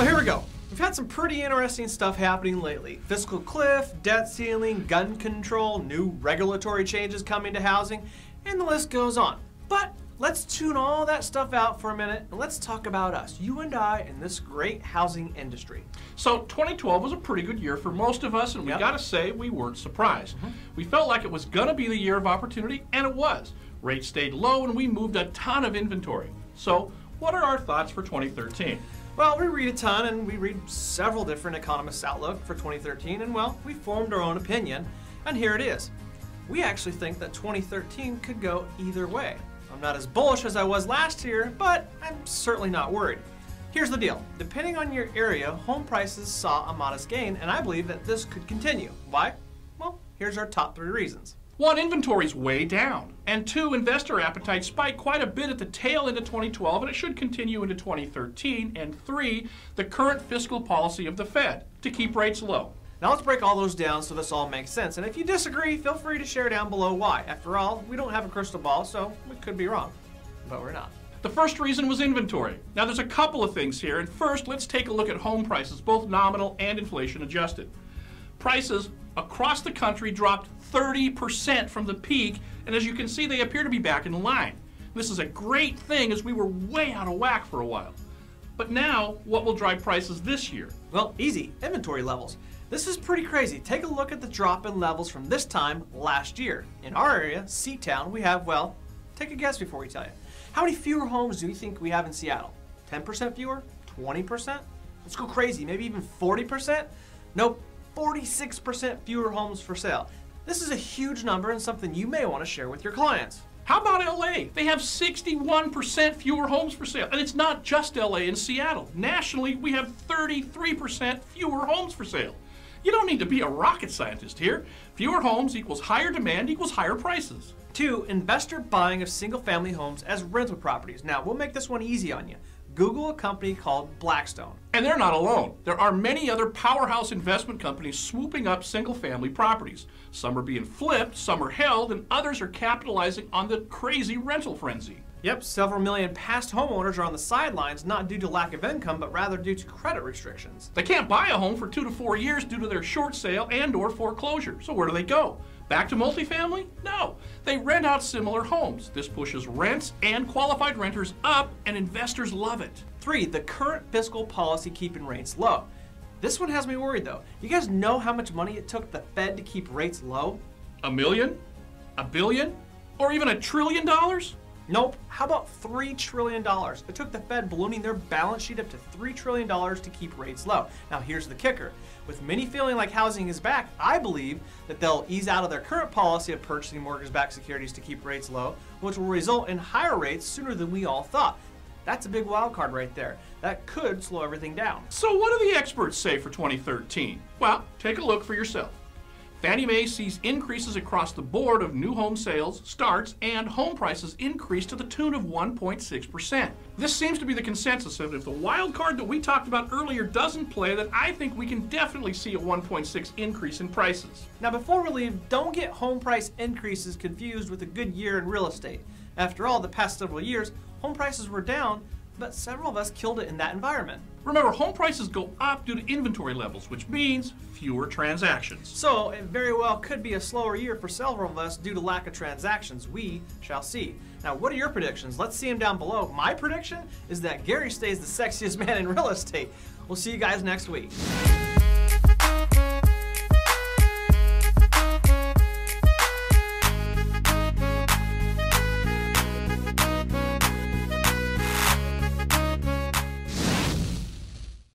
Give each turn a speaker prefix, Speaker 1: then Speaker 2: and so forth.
Speaker 1: So here we go. We've had some pretty interesting stuff happening lately. Fiscal cliff, debt ceiling, gun control, new regulatory changes coming to housing, and the list goes on. But let's tune all that stuff out for a minute and let's talk about us, you and I, in this great housing industry.
Speaker 2: So 2012 was a pretty good year for most of us, and we gotta say we weren't surprised. We felt like it was gonna be the year of opportunity, and it was. Rates stayed low and we moved a ton of inventory. So what are our thoughts for 2013?
Speaker 1: Well, we read a ton and we read several different economists' outlook for 2013, and well, we formed our own opinion, and here it is. We actually think that 2013 could go either way. I'm not as bullish as I was last year, but I'm certainly not worried. Here's the deal. Depending on your area, home prices saw a modest gain, and I believe that this could continue. Why? Well, here's our top 3 reasons.
Speaker 2: 1, inventory's way down. And 2, investor appetite spiked quite a bit at the tail end of 2012, and it should continue into 2013. And 3, the current fiscal policy of the Fed to keep rates low.
Speaker 1: Now let's break all those down so this all makes sense. And if you disagree, feel free to share down below why. After all, we don't have a crystal ball, so we could be wrong. But we're not.
Speaker 2: The first reason was inventory. Now there's a couple of things here, and first let's take a look at home prices, both nominal and inflation adjusted. Prices across the country dropped 30% from the peak, and as you can see, they appear to be back in line. This is a great thing as we were way out of whack for a while. But now, what will drive prices this year?
Speaker 1: Well, easy, inventory levels. This is pretty crazy. Take a look at the drop in levels from this time last year. In our area, C-Town, we have, well, take a guess before we tell you. How many fewer homes do you think we have in Seattle? 10% fewer? 20%? Let's go crazy, maybe even 40%? Nope, 46% fewer homes for sale. This is a huge number and something you may want to share with your clients.
Speaker 2: How about LA? They have 61% fewer homes for sale. And it's not just LA and Seattle. Nationally, we have 33% fewer homes for sale. You don't need to be a rocket scientist here. Fewer homes equals higher demand equals higher prices.
Speaker 1: 2, investor buying of single-family homes as rental properties. Now, we'll make this one easy on you. Google a company called Blackstone.
Speaker 2: And they're not alone. There are many other powerhouse investment companies swooping up single-family properties. Some are being flipped, some are held, and others are capitalizing on the crazy rental frenzy.
Speaker 1: Yep, several million past homeowners are on the sidelines, not due to lack of income, but rather due to credit restrictions.
Speaker 2: They can't buy a home for 2 to 4 years due to their short sale and/or foreclosure. So where do they go? Back to multifamily? No. They rent out similar homes. This pushes rents and qualified renters up, and investors love it.
Speaker 1: 3, the current fiscal policy keeping rates low. This one has me worried though. You guys know how much money it took the Fed to keep rates low?
Speaker 2: $1 million? $1 billion? Or even $1 trillion?
Speaker 1: Nope. How about $3 trillion? It took the Fed ballooning their balance sheet up to $3 trillion to keep rates low. Now here's the kicker. With many feeling like housing is back, I believe that they'll ease out of their current policy of purchasing mortgage-backed securities to keep rates low, which will result in higher rates sooner than we all thought. That's a big wild card right there. That could slow everything down.
Speaker 2: So what do the experts say for 2013? Well, take a look for yourself. Fannie Mae sees increases across the board of new home sales, starts, and home prices increase to the tune of 1.6%. This seems to be the consensus, and if the wild card that we talked about earlier doesn't play, then I think we can definitely see a 1.6 increase in prices.
Speaker 1: Now before we leave, don't get home price increases confused with a good year in real estate. After all, the past several years, home prices were down, but several of us killed it in that environment.
Speaker 2: Remember, home prices go up due to inventory levels, which means fewer transactions.
Speaker 1: So it very well could be a slower year for several of us due to lack of transactions. We shall see. Now, what are your predictions? Let's see them down below. My prediction is that Gary stays the sexiest man in real estate. We'll see you guys next week.